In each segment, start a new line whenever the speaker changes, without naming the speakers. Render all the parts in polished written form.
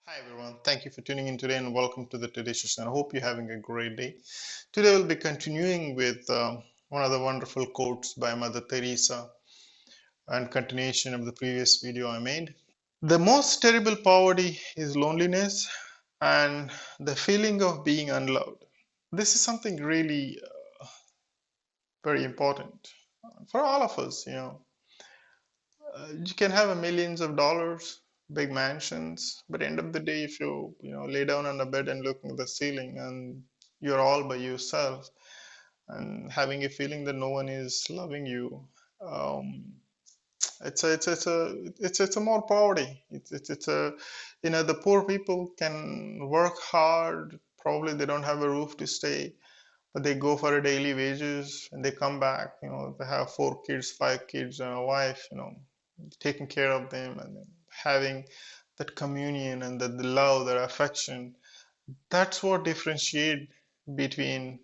Hi everyone, thank you for tuning in today and welcome to the today's session. I hope you're having a great day. Today we'll be continuing with one of the wonderful quotes by Mother Teresa and continuation of the previous video I made. The most terrible poverty is loneliness and the feeling of being unloved. This is something really very important for all of us, you can have a millions of dollars, big mansions, but end of the day, if you lay down on a bed and looking at the ceiling and you're all by yourself and having a feeling that no one is loving you, um, it's a more poverty. It's a the poor people can work hard. Probably they don't have a roof to stay, but they go for a daily wages and they come back. They have four kids, five kids, and a wife. Taking care of them and having that communion and the love, that affection. That's what differentiate between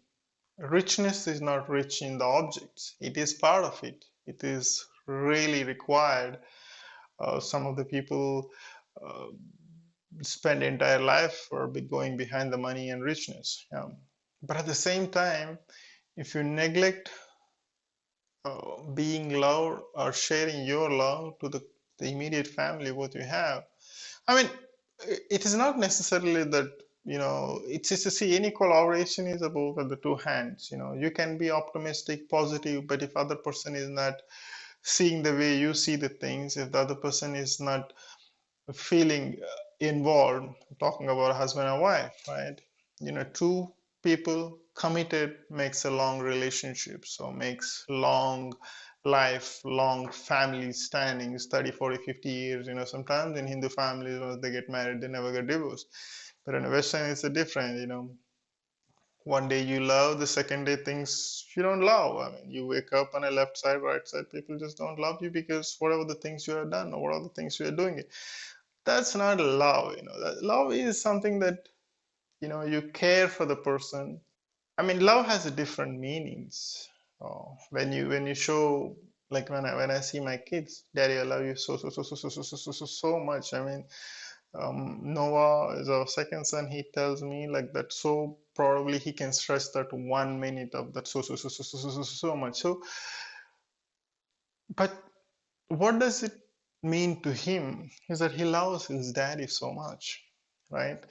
richness is not rich in the objects. It is part of it. It is really required. Some of the people uh, spend entire life for going behind the money and richness. But at the same time, if you neglect being loved or sharing your love to the immediate family, what you have, I mean, it is not necessarily that, it's just to see any collaboration is about the two hands. You can be optimistic, positive, but if other person is not seeing the way you see the things, if the other person is not feeling involved, talking about a husband and wife, right? Two people committed makes a long relationship, so makes long life, long family standings, 30, 40, 50 years. Sometimes in Hindu families, once they get married, they never get divorced. But in a Western, it's a different, one day you love, the second day things you don't love. I mean, you wake up on a left side, right side, people just don't love you because whatever the things you have done or whatever the things you are doing, that's not love. That love is something that you care for the person. I mean, love has a different meanings. When you show, like when I see my kids, Daddy, I love you so much. I mean, Noah is our second son. He tells me like that, so probably he can stress that 1 minute of that so much. So, but what does it mean to him is that he loves his daddy so much, right?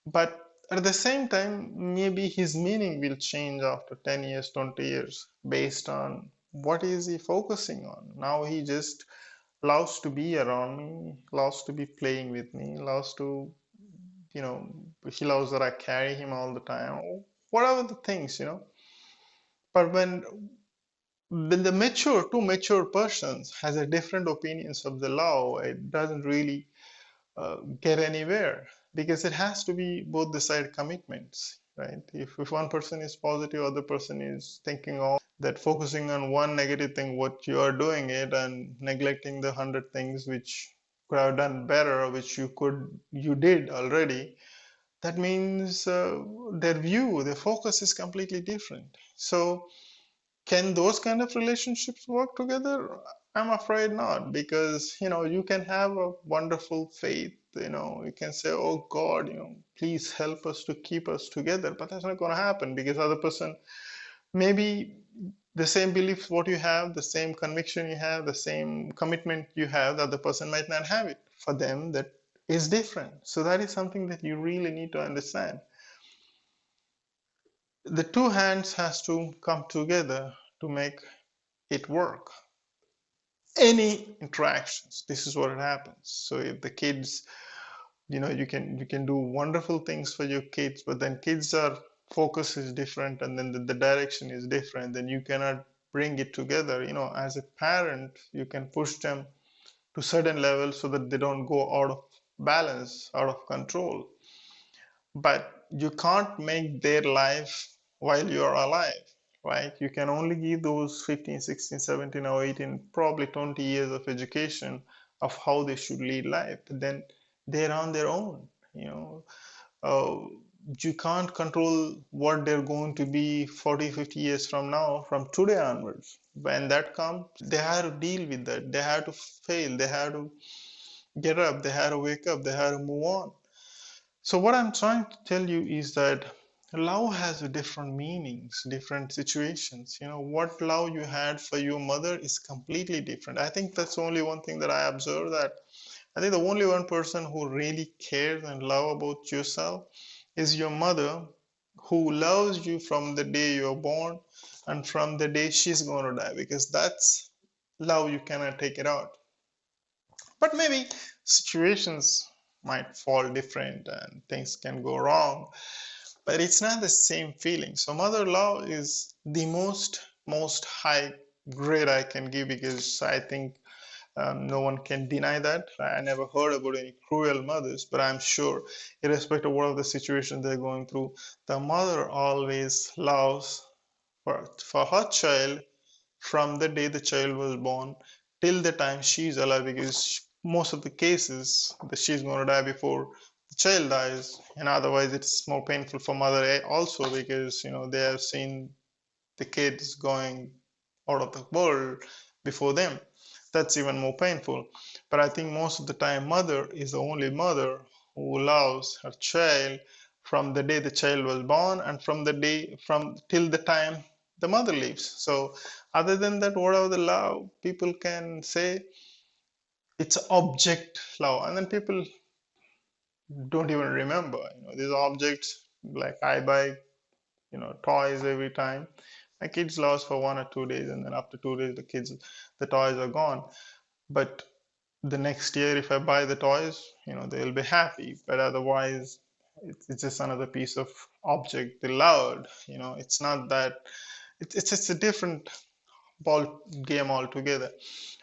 But at the same time, maybe his meaning will change after 10 years, 20 years, based on what is he focusing on. Now he just loves to be around me, loves to be playing with me, loves to, you know, he loves that I carry him all the time, whatever the things. But when the two mature persons has a different opinions of the law, it doesn't really get anywhere because it has to be both the side commitments, right? If one person is positive, other person is thinking all that, focusing on one negative thing, what you are doing it, and neglecting the 100 things which could have done better, or which you did already. That means their focus is completely different. So can those kind of relationships work together? I'm afraid not, because you can have a wonderful faith. You can say, "Oh God, please help us to keep us together," but that's not going to happen because other person maybe the same beliefs what you have, the same conviction you have, the same commitment you have, the other person might not have it. For them, that is different. So that is something that you really need to understand. The two hands has to come together to make it work. Any interactions, this is what it happens. So if the kids, you can do wonderful things for your kids, but then kids are focus is different, and then the direction is different, then you cannot bring it together. As a parent, you can push them to certain levels so that they don't go out of balance, out of control, but you can't make their life while you're alive, right? You can only give those 15, 16, 17, or 18, probably 20 years of education of how they should lead life. But then they're on their own. you know uh, you can't control what they're going to be 40, 50 years from now, from today onwards. When that comes, they have to deal with that. They have to fail, they have to get up, they have to wake up, they have to move on. So what I'm trying to tell you is that love has different meanings, different situations. You know, what love you had for your mother is completely different. I think that's only one thing that I observed, that I think the only one person who really cares and love about yourself is your mother, who loves you from the day you're born and from the day she's going to die, because that's love, you cannot take it out. But maybe situations might fall different and things can go wrong, but it's not the same feeling. So mother love is the most high grade I can give, because I think no one can deny that. I never heard about any cruel mothers, but I'm sure, irrespective of what the situation they're going through, the mother always loves for her child from the day the child was born till the time she's alive, because most of the cases that she's going to die before the child dies, and otherwise it's more painful for mother also, because they have seen the kids going out of the world before them. That's even more painful. But I think most of the time mother is the only mother who loves her child from the day the child was born, and from the day from till the time the mother leaves. So other than that, whatever the love people can say, it's object love, and then people don't even remember. These objects, like I buy toys every time. My kids last for 1 or 2 days, and then after 2 days, the toys are gone. But the next year, if I buy the toys, they'll be happy. But otherwise, it's just another piece of object they loved. It's not that. It's a different ball game altogether.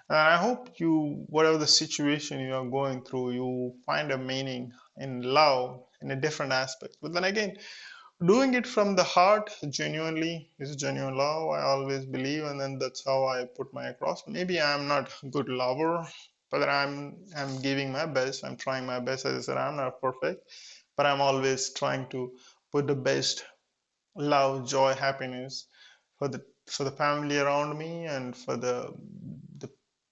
And I hope you, whatever the situation you are going through, you find a meaning in love in a different aspect. But then again, doing it from the heart genuinely is genuine love, I always believe, and then that's how I put my across. Maybe I'm not a good lover, but I'm giving my best. I'm trying my best. As I said, I'm not perfect, but I'm always trying to put the best love, joy, happiness for the family around me, and for the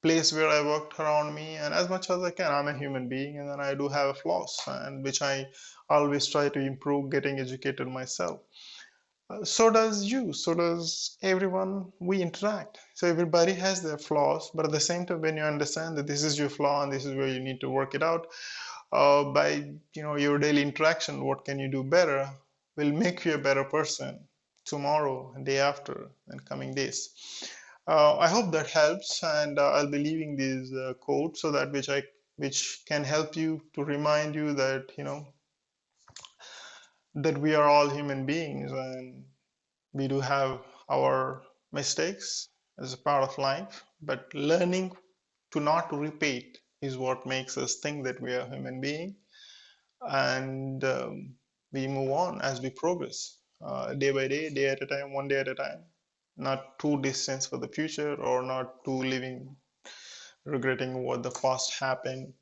place where I worked around me, and as much as I can. I'm a human being, and then I do have flaws, and which I always try to improve, getting educated myself. So does you, so does everyone we interact. So everybody has their flaws, but at the same time, when you understand that this is your flaw and this is where you need to work it out, by your daily interaction, what can you do better will make you a better person tomorrow and day after and coming days. I hope that helps, and I'll be leaving these quotes, so that which can help you, to remind you that that we are all human beings, and we do have our mistakes as a part of life, but learning to not repeat is what makes us think that we are human being. And we move on as we progress, day by day, day at a time, one day at a time, not too distant for the future, or not too living regretting what the past happened.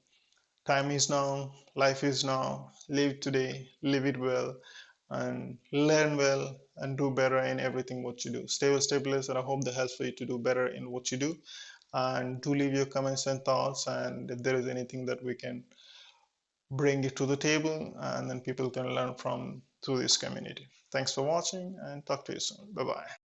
Time is now, life is now. Live today, live it well, and learn well, and do better in everything what you do. Stay well, stay blessed, and I hope that helps for you to do better in what you do. And do leave your comments and thoughts, and if there is anything that we can bring it to the table, and then people can learn from through this community. Thanks for watching, and talk to you soon. Bye bye.